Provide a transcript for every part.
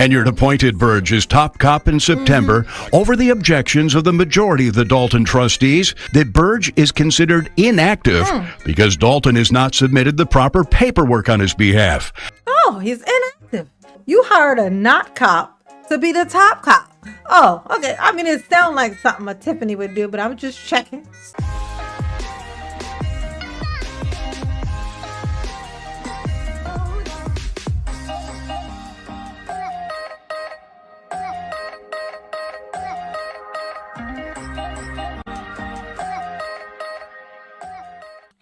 Henyard appointed Burge as top cop in September over the objections of the majority of the Dalton trustees that Burge is considered inactive because Dalton has not submitted the proper paperwork on his behalf. Oh, he's inactive. You hired a not cop to be the top cop. Oh, okay. I mean, it sounds like something a Tiffany would do, but I'm just checking.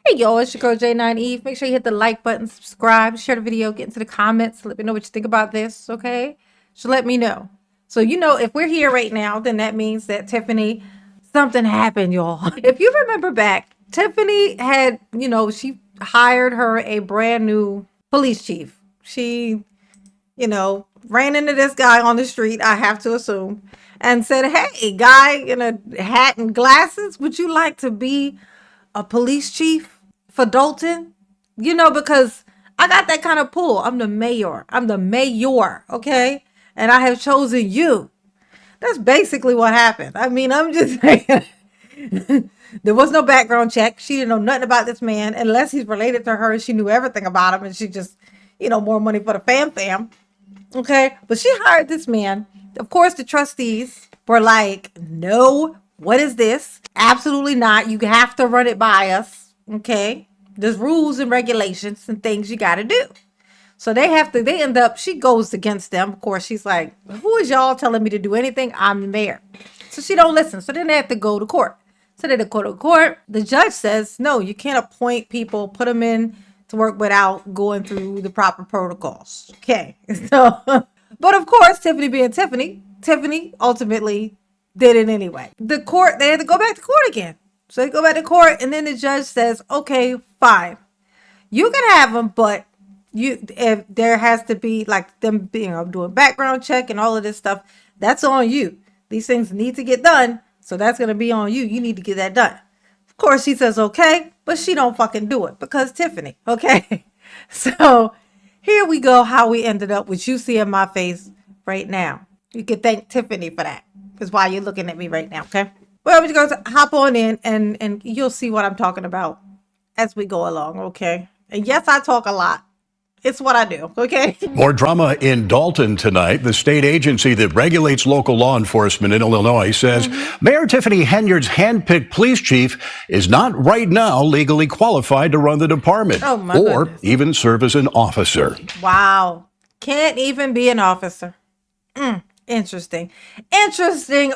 Hey y'all, it's your girl J9 Eve. Make sure you hit the like button, subscribe, share the video, get into the comments, let me know what you think about this, okay? So let me know. So if we're here right now, then that means that Tiffany, something happened, y'all. If you remember back, Tiffany had, she hired her a brand new police chief. She, ran into this guy on the street, I have to assume, and said, hey, guy in a hat and glasses, would you like to be a police chief for Dalton? Because I got that kind of pull. I'm the mayor, okay? And I have chosen you. That's basically what happened. I mean, I'm just saying. There was no background check. She didn't know nothing about this man unless he's related to her. She knew everything about him and she just, more money for the fam. Okay? But she hired this man. Of course, the trustees were like, no, what is this? Absolutely not. You have to run it by us. Okay? There's rules and regulations and things you got to do. So she goes against them. Of course, she's like, who is y'all telling me to do anything? I'm the mayor. So she don't listen. So then they have to go to court. So they go to court. The judge says, no, you can't appoint people, put them in to work without going through the proper protocols. Okay. So, but of course, Tiffany being Tiffany ultimately did it anyway. They had to go back to court again. So they go back to court and then the judge says, okay, fine. You can have them, but if there has to be like them doing background check and all of this stuff, that's on you. These things need to get done. So that's going to be on you. You need to get that done. Of course, she says, okay, but she don't fucking do it because Tiffany. Okay. So here we go. How we ended up with you seeing my face right now. You can thank Tiffany for that. Because why you're looking at me right now. Okay. Well, we're going to hop on in and you'll see what I'm talking about as we go along. Okay. And yes, I talk a lot. It's what I do, okay? More drama in Dalton tonight. The state agency that regulates local law enforcement in Illinois says Mayor Tiffany Henyard's handpicked police chief is not right now legally qualified to run the department or even serve as an officer. Wow. Can't even be an officer. Interesting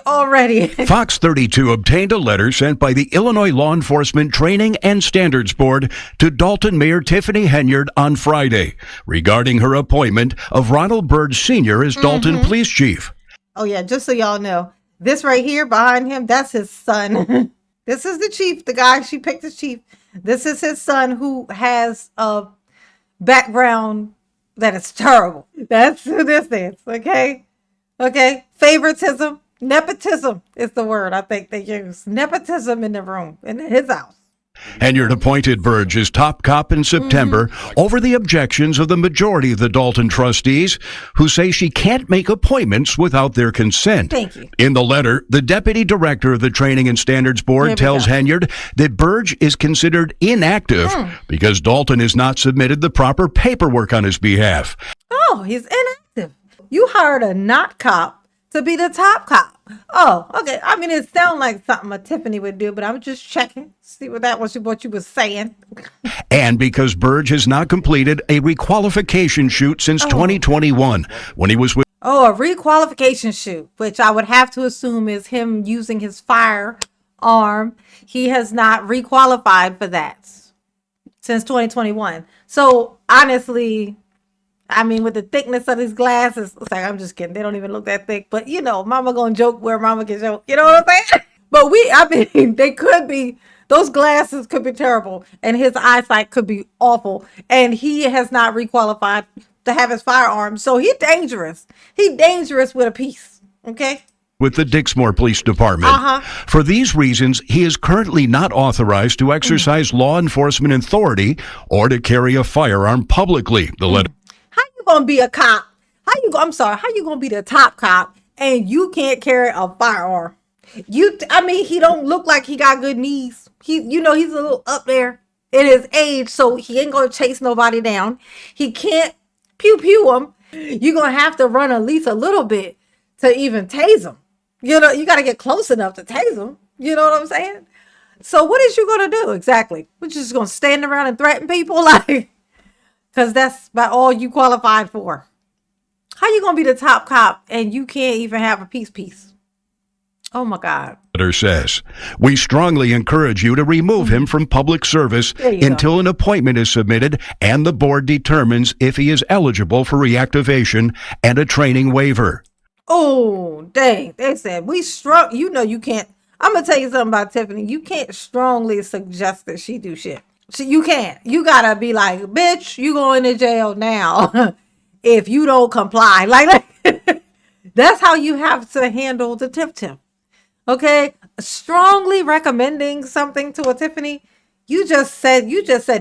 already. Fox 32 obtained a letter sent by the Illinois Law Enforcement Training and Standards Board to Dalton Mayor Tiffany Henyard on Friday regarding her appointment of Ronald Burge Sr. as Dalton Police Chief. Oh yeah, just so y'all know, this right here behind him, that's his son. This is the chief, the guy she picked as chief. This is his son who has a background that is terrible. That's who this is, okay? Okay, favoritism, nepotism is the word I think they use. Nepotism in the room, in his house. Henyard appointed Burge as top cop in September over the objections of the majority of the Dalton trustees who say she can't make appointments without their consent. Thank you. In the letter, the deputy director of the Training and Standards Board tells Henyard that Burge is considered inactive because Dalton has not submitted the proper paperwork on his behalf. Oh, he's inactive. You hired a not cop to be the top cop. Oh, okay. I mean, it sounds like something a Tiffany would do, but I'm just checking, see what that was, what you was saying. And because Burge has not completed a requalification shoot since 2021, when he was with. Oh, a requalification shoot, which I would have to assume is him using his firearm. He has not requalified for that since 2021. So honestly, I mean, with the thickness of his glasses, it's like, I'm just kidding. They don't even look that thick. But, mama gonna joke where mama can joke. You know what I'm saying? But they could be, those glasses could be terrible. And his eyesight could be awful. And he has not requalified to have his firearm. So he's dangerous. He's dangerous with a piece. Okay? With the Dixmoor Police Department. For these reasons, he is currently not authorized to exercise law enforcement authority or to carry a firearm publicly. The letter. How you gonna be a cop? How I'm sorry, how you gonna be the top cop and you can't carry a firearm? I mean, he don't look like he got good knees. He's a little up there in his age, so he ain't gonna chase nobody down. He can't pew pew him. You're gonna have to run at least a little bit to even tase him. You gotta get close enough to tase him. You know what I'm saying? So what is you gonna do exactly? We're just gonna stand around and threaten people, like, because that's about all you qualified for. How you gonna be the top cop and you can't even have a peace? Oh my God. Letter says, we strongly encourage you to remove him from public service until an appointment is submitted and the board determines if he is eligible for reactivation and a training waiver. Oh, dang. They said, you can't. I'm going to tell you something about Tiffany. You can't strongly suggest that she do shit. You can't. You got to be like, bitch, you going to jail now if you don't comply. Like, that's how you have to handle the tip. Okay, strongly recommending something to a Tiffany. You just said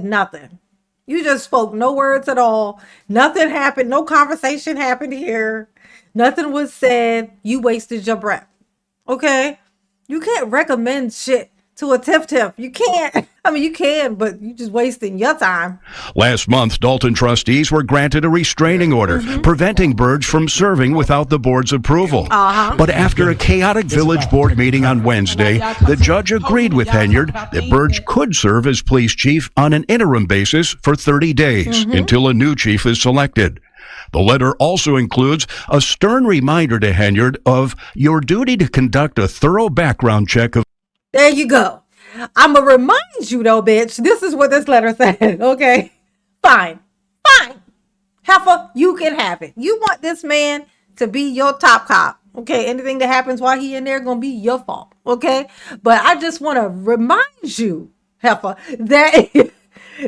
nothing. You just spoke no words at all. Nothing happened. No conversation happened here. Nothing was said. You wasted your breath. Okay, you can't recommend shit to a tip. You can't. I mean, you can, but you just wasting your time. Last month, Dalton trustees were granted a restraining order preventing Burge from serving without the board's approval. But after a chaotic village board meeting on Wednesday, the judge agreed with Henyard that Burge could serve as police chief on an interim basis for 30 days until a new chief is selected. The letter also includes a stern reminder to Henyard of your duty to conduct a thorough background check of. There you go. I'm going to remind you, though, bitch. This is what this letter said, okay? Fine. Heifer, you can have it. You want this man to be your top cop, okay? Anything that happens while he in there going to be your fault, okay? But I just want to remind you, Heifer, that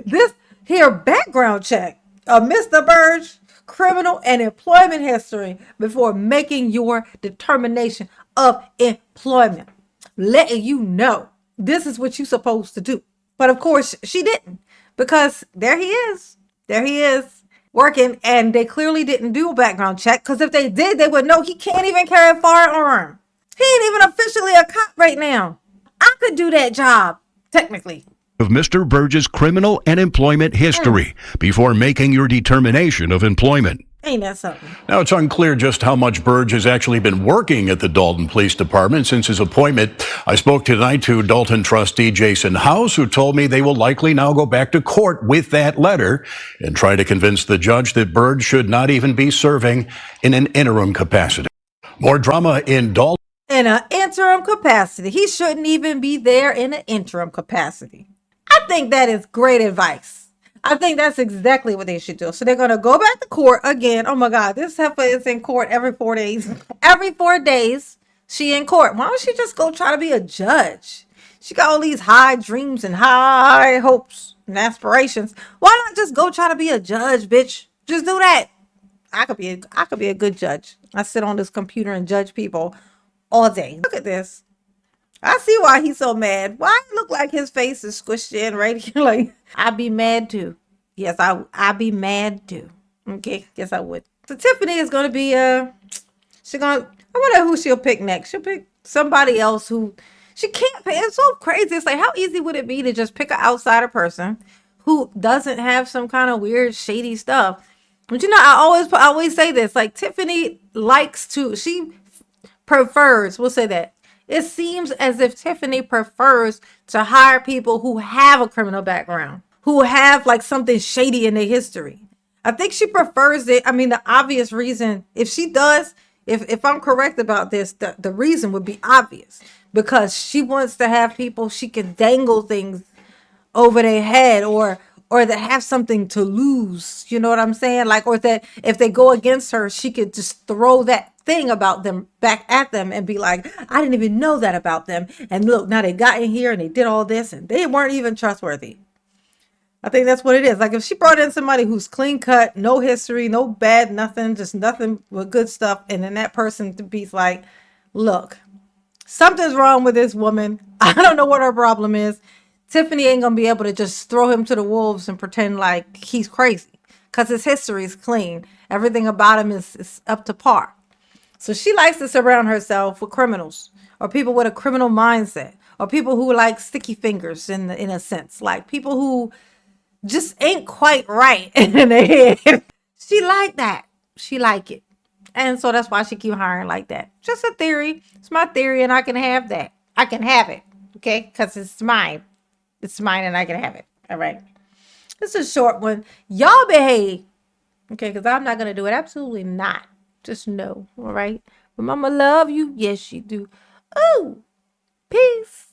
this here background check of Mr. Burge, criminal and employment history before making your determination of employment. Letting you know this is what you're supposed to do. But of course she didn't, because there he is working, and they clearly didn't do a background check, because if they did, they would know he can't even carry a firearm. He ain't even officially a cop right now. I could do that job technically. Of Mr. Burge's criminal and employment history before making your determination of employment. Ain't that something? Now, it's unclear just how much Burge has actually been working at the Dalton Police Department since his appointment. I spoke tonight to Dalton trustee Jason House, who told me they will likely now go back to court with that letter and try to convince the judge that Burge should not even be serving in an interim capacity. More drama in Dalton. In an interim capacity. He shouldn't even be there in an interim capacity. I think that is great advice. I think that's exactly what they should do. So they're going to go back to court again. Oh my God, this heifer is in court every 4 days. Every 4 days, she in court. Why don't she just go try to be a judge? She got all these high dreams and high hopes and aspirations. Why not just go try to be a judge, bitch? Just do that. I could be a good judge. I sit on this computer and judge people all day. Look at this. I see why he's so mad. Why it look like his face is squished in right here? Like, I'd be mad too. Yes, I'd be mad too. Okay, guess I would. So Tiffany is gonna be I wonder who she'll pick next. She'll pick somebody else who she can't pick. It's so crazy. It's like, how easy would it be to just pick an outsider person who doesn't have some kind of weird shady stuff? But I always say this, like, Tiffany she prefers, we'll say that. It seems as if Tiffany prefers to hire people who have a criminal background, who have like something shady in their history. I think she prefers it. I mean, the obvious reason, if she does, if I'm correct about this, the reason would be obvious, because she wants to have people she can dangle things over their head, or that have something to lose. You know what I'm saying? Like, or that if they go against her, she could just throw that thing about them back at them and be like, I didn't even know that about them. And look, now they got in here and they did all this and they weren't even trustworthy. I think that's what it is. Like, if she brought in somebody who's clean cut, no history, no bad, nothing, just nothing but good stuff. And then that person to be like, look, something's wrong with this woman. I don't know what her problem is. Tiffany ain't going to be able to just throw him to the wolves and pretend like he's crazy, because his history is clean. everything about him is up to par. So she likes to surround herself with criminals or people with a criminal mindset or people who like sticky fingers in a sense, like people who just ain't quite right in their head. She like that. She like it. And so that's why she keep hiring like that. Just a theory. It's my theory and I can have that. I can have it. Okay? Because it's mine. It's mine and I can have it. All right. This is a short one. Y'all behave. Okay? Because I'm not going to do it. Absolutely not. Just no. All right? But mama love you. Yes, she do. Ooh. Peace.